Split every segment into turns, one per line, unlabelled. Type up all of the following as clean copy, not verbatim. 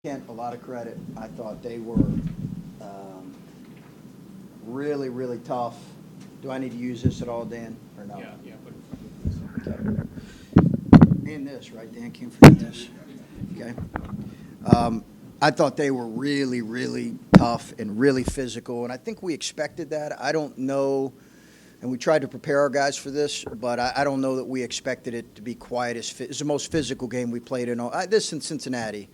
Kent a lot of credit. I thought they were really, really tough. Do I need to use this at all, Dan, or no?
Yeah, put it in front of you.
Okay. And this, right, Dan? Can't forget this. Okay. I thought they were really, really tough and really physical, and I think we expected that. I don't know, and we tried to prepare our guys for this, but I don't know that we expected it to be quite as it's the most physical game we played in all. This in Cincinnati.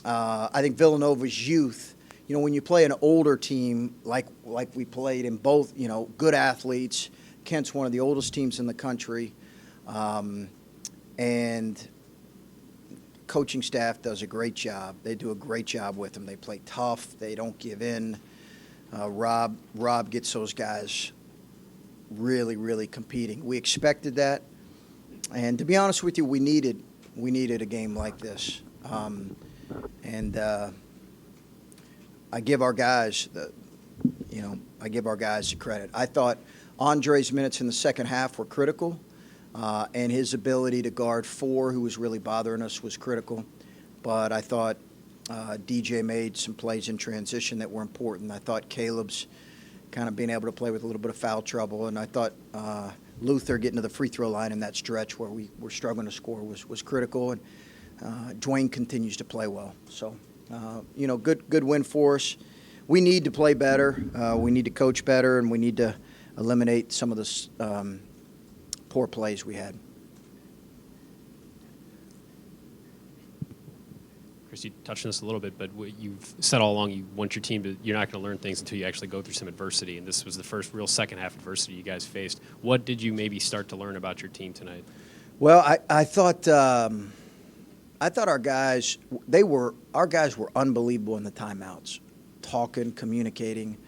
I think Villanova's youth, when you play an older team like we played in both, good athletes. Kent's one of the oldest teams in the country, and coaching staff does a great job. They do a great job with them. They play tough. They don't give in. Rob gets those guys really, really competing. We expected that, and to be honest with you, we needed a game like this. And I give our guys the credit. I thought Andre's minutes in the second half were critical, and his ability to guard four, who was really bothering us, was critical. But I thought DJ made some plays in transition that were important. I thought Caleb's kind of being able to play with a little bit of foul trouble, and I thought Luther getting to the free throw line in that stretch where we were struggling to score was critical. And Dwayne continues to play well. So, good win for us. We need to play better. We need to coach better, and we need to eliminate some of the poor plays we had.
Chris, you touched on this a little bit, but you've said all along you want your team you're not going to learn things until you actually go through some adversity, and this was the first real second half adversity you guys faced. What did you maybe start to learn about your team tonight?
Well, I thought our guys were unbelievable in the timeouts, talking, communicating.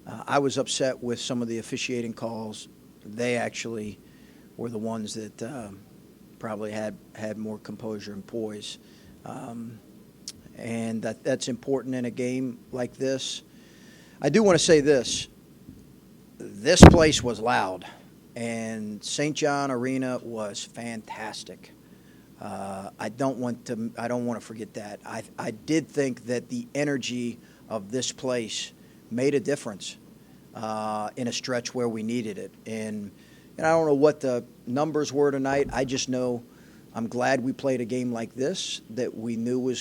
I was upset with some of the officiating calls. They actually were the ones that probably had more composure and poise. And that's important in a game like this. I do want to say this. This place was loud, and St. John Arena was fantastic. I don't want to forget that. I did think that the energy of this place made a difference in a stretch where we needed it. And I don't know what the numbers were tonight. I just know I'm glad we played a game like this that we knew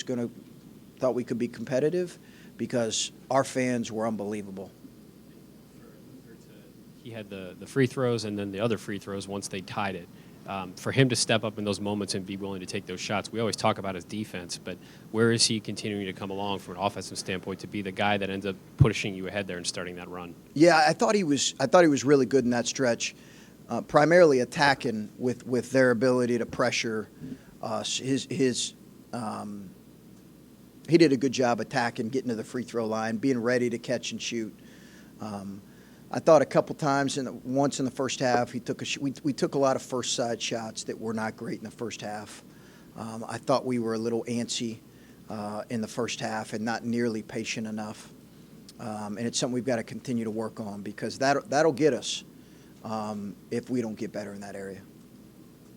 thought we could be competitive, because our fans were unbelievable.
He had the free throws and then the other free throws once they tied it. For him to step up in those moments and be willing to take those shots, we always talk about his defense, but where is he continuing to come along from an offensive standpoint to be the guy that ends up pushing you ahead there and starting that run?
Yeah, I thought he was really good in that stretch, primarily attacking with their ability to pressure us. He did a good job attacking, getting to the free throw line, being ready to catch and shoot. I thought a couple times, once in the first half, we took a lot of first side shots that were not great in the first half. I thought we were a little antsy in the first half and not nearly patient enough. And it's something we've got to continue to work on, because that'll get us if we don't get better in that area.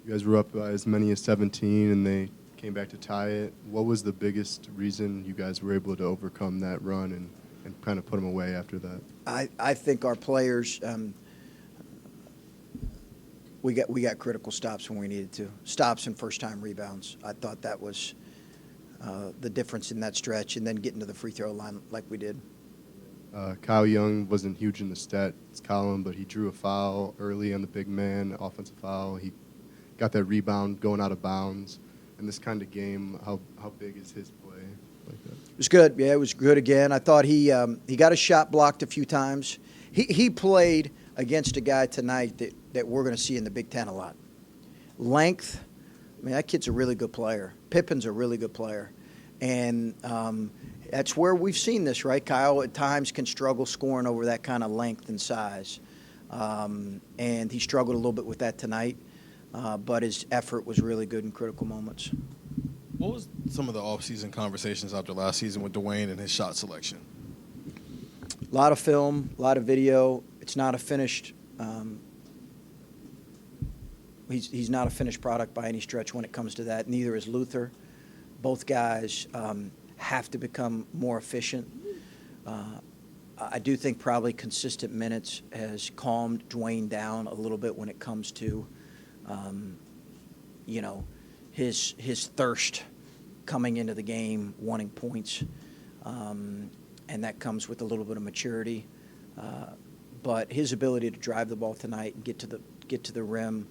You guys were up by as many as 17, and they came back to tie it. What was the biggest reason you guys were able to overcome that run and kind of put them away after that?
I think our players, we got critical stops when we needed to. Stops and first-time rebounds. I thought that was the difference in that stretch, and then getting to the free throw line like we did.
Kyle Young wasn't huge in the stats column, but he drew a foul early on the big man, offensive foul. He got that rebound going out of bounds. In this kind of game, how big is his play like that?
It was good. Yeah, it was good again. I thought he got a shot blocked a few times. He played against a guy tonight that we're going to see in the Big Ten a lot. Length. I mean, that kid's a really good player. Pippen's a really good player. And that's where we've seen this, right? Kyle at times can struggle scoring over that kind of length and size. And he struggled a little bit with that tonight. But his effort was really good in critical moments.
What was some of the off-season conversations after last season with Dwayne and his shot selection?
A lot of film, a lot of video. It's not a finished he's not a finished product by any stretch when it comes to that. Neither is Luther. Both guys have to become more efficient. I do think probably consistent minutes has calmed Dwayne down a little bit when it comes to, his thirst coming into the game, wanting points, and that comes with a little bit of maturity. But his ability to drive the ball tonight and get to the rim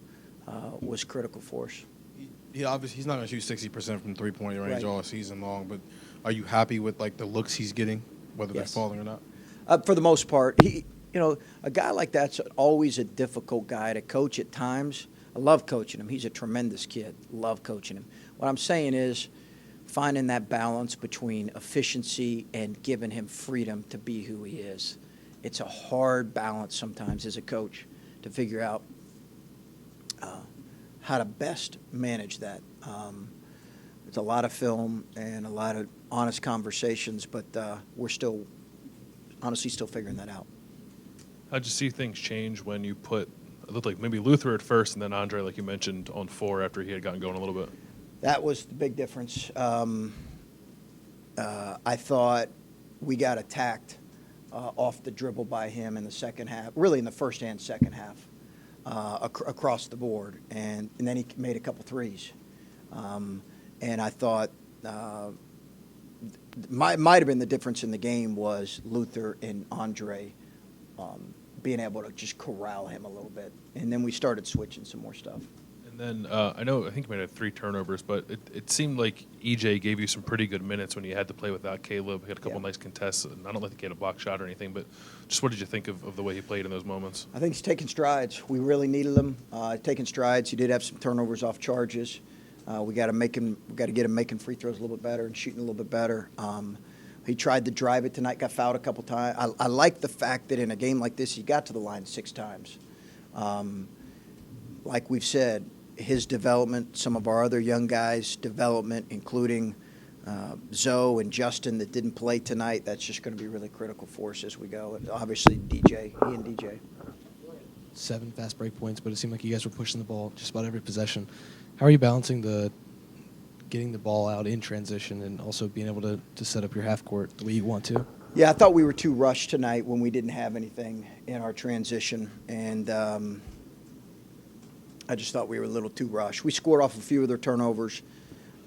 was critical for us.
He's not going to shoot 60% from 3-point range
Right.
all season long. But are you happy with the looks he's getting, whether
Yes.
they're falling or not?
For the most part, a guy like that's always a difficult guy to coach at times. I love coaching him. He's a tremendous kid. Love coaching him. What I'm saying is finding that balance between efficiency and giving him freedom to be who he is. It's a hard balance sometimes as a coach to figure out how to best manage that. It's a lot of film and a lot of honest conversations, but we're honestly still figuring that out.
How'd you see things change when you it looked like maybe Luther at first and then Andre, like you mentioned, on 4 after he had gotten going a little bit?
That was the big difference. I thought we got attacked off the dribble by him in the second half, really in the first and second half, across the board. And then he made a couple threes. And I thought might have been the difference in the game was Luther and Andre being able to just corral him a little bit. And then we started switching some more stuff.
And then I think you might have 3 turnovers, but it seemed like EJ gave you some pretty good minutes when you had to play without Caleb. He had a couple nice contests, and I don't think he had a block shot or anything, but just what did you think of the way he played in those moments?
I think he's taking strides. We really needed him taking strides. He did have some turnovers off charges. We got to get him making free throws a little bit better and shooting a little bit better. He tried to drive it tonight, got fouled a couple times. I like the fact that in a game like this, he got to the line 6 times. Like we've said, his development, some of our other young guys' development, including Zoe and Justin that didn't play tonight, that's just going to be really critical for us as we go. And obviously, he and DJ.
7 fast break points, but it seemed like you guys were pushing the ball just about every possession. How are you balancing getting the ball out in transition and also being able to set up your half court the way you want to?
Yeah, I thought we were too rushed tonight when we didn't have anything in our transition, and I just thought we were a little too rushed. We scored off a few of their turnovers,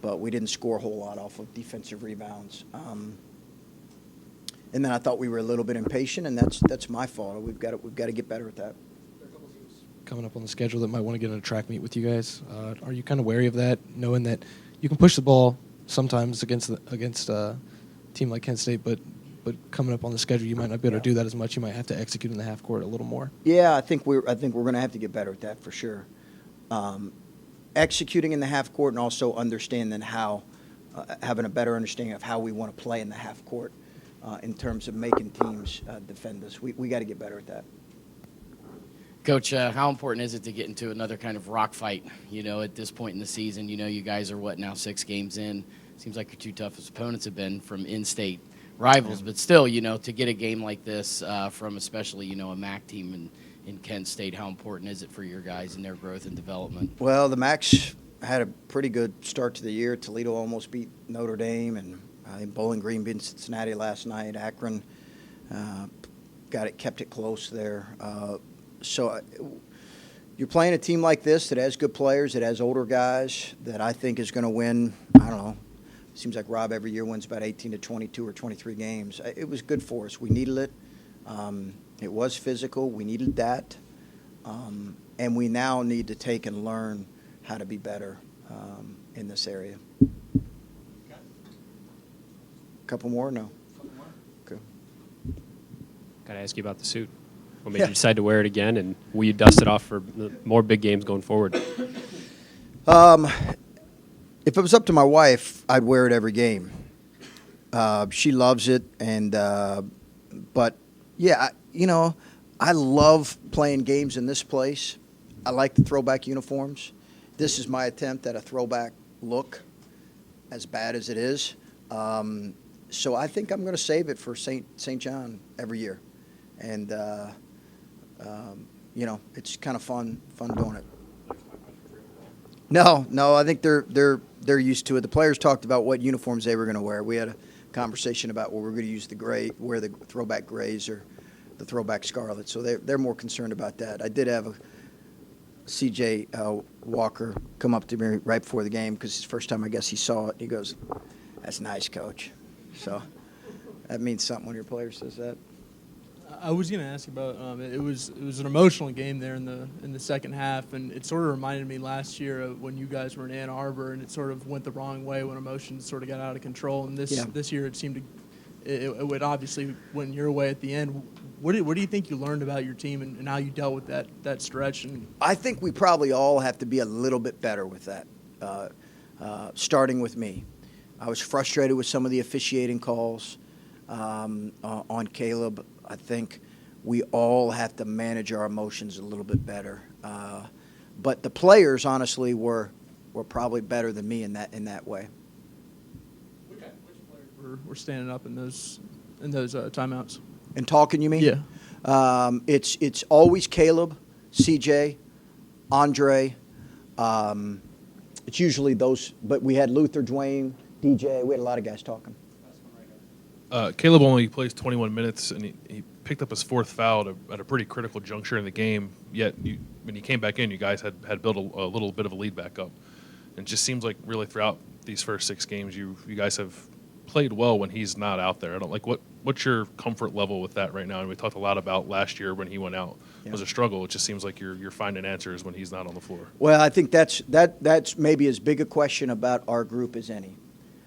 but we didn't score a whole lot off of defensive rebounds. And then I thought we were a little bit impatient, and that's my fault. We've got to get better at that.
Coming up on the schedule that might want to get in a track meet with you guys. Are you kind of wary of that, knowing that you can push the ball sometimes against a team like Kent State, but coming up on the schedule, you might not be able to do that as much. You might have to execute in the half court a little more.
Yeah, I think we're going to have to get better at that for sure. Executing in the half court and also understanding how, having a better understanding of how we want to play in the half court in terms of making teams defend us. We got to get better at that.
Coach, how important is it to get into another kind of rock fight, at this point in the season? You guys are, now 6 games in. Seems like your 2 toughest opponents have been from in-state rivals. But still, to get a game like this from especially, a MAC team in Kent State, how important is it for your guys and their growth and development?
Well, the Macs had a pretty good start to the year. Toledo almost beat Notre Dame, and I think Bowling Green beat Cincinnati last night. Akron kept it close there. So you're playing a team like this that has good players, that has older guys, that I think is going to win, I don't know, it seems like Rob every year wins about 18 to 22 or 23 games. It was good for us. We needed it. It was physical. We needed that. And we now need to take and learn how to be better in this area. Couple more? No? Okay.
Got to ask you about the suit. What made you decide to wear it again, and will you dust it off for more big games going forward?
If it was up to my wife, I'd wear it every game. She loves it, and but yeah, I love playing games in this place. I like the throwback uniforms. This is my attempt at a throwback look, as bad as it is. So I think I'm going to save it for St. John every year, and it's kind of fun doing it. No, I think they're used to it. The players talked about what uniforms they were going to wear. We had conversation about where we're going to use the gray, wear the throwback grays or the throwback scarlet. So they're more concerned about that. I did have a C.J. Walker come up to me right before the game because it's the first time I guess he saw it. He goes, "That's nice, Coach." So that means something when your player says that.
I was going to ask about it was an emotional game there in the second half, and it sort of reminded me last year of when you guys were in Ann Arbor, and it sort of went the wrong way when emotions sort of got out of control. And this year it seemed to it would obviously went your way at the end. What do you think you learned about your team and how you dealt with that stretch? And
I think we probably all have to be a little bit better with that, starting with me. I was frustrated with some of the officiating calls on Caleb. I think we all have to manage our emotions a little bit better. But the players, honestly, were probably better than me in that way.
which players were standing up in those timeouts?
And talking, you mean?
Yeah.
It's always Caleb, CJ, Andre. It's usually those, but we had Luther, Dwayne, DJ. We had a lot of guys talking.
Caleb only plays 21 minutes, and he picked up his fourth foul at a pretty critical juncture in the game. Yet, when he came back in, you guys had built a little bit of a lead back up. And it just seems like really throughout these first 6 games, you guys have played well when he's not out there. I don't like what's your comfort level with that right now? And we talked a lot about last year when he went out. It was a struggle. It just seems like you're finding answers when he's not on the floor.
Well, I think that's maybe as big a question about our group as any.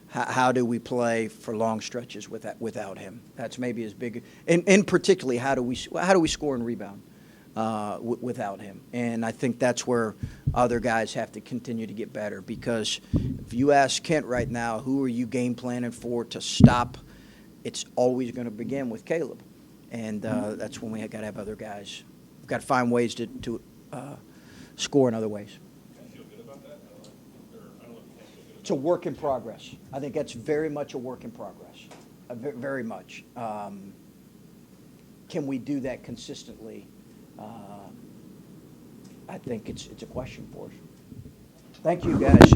How do we play for long stretches without him? That's maybe as big. And particularly, how do we score and rebound without him? And I think that's where other guys have to continue to get better. Because if you ask Kent right now, who are you game planning for to stop? It's always going to begin with Caleb, and that's when we got to have other guys. We've got to find ways to score in other ways. It's a work in progress. I think that's very much a work in progress, very much. Can we do that consistently? I think it's a question for us. Thank you, guys.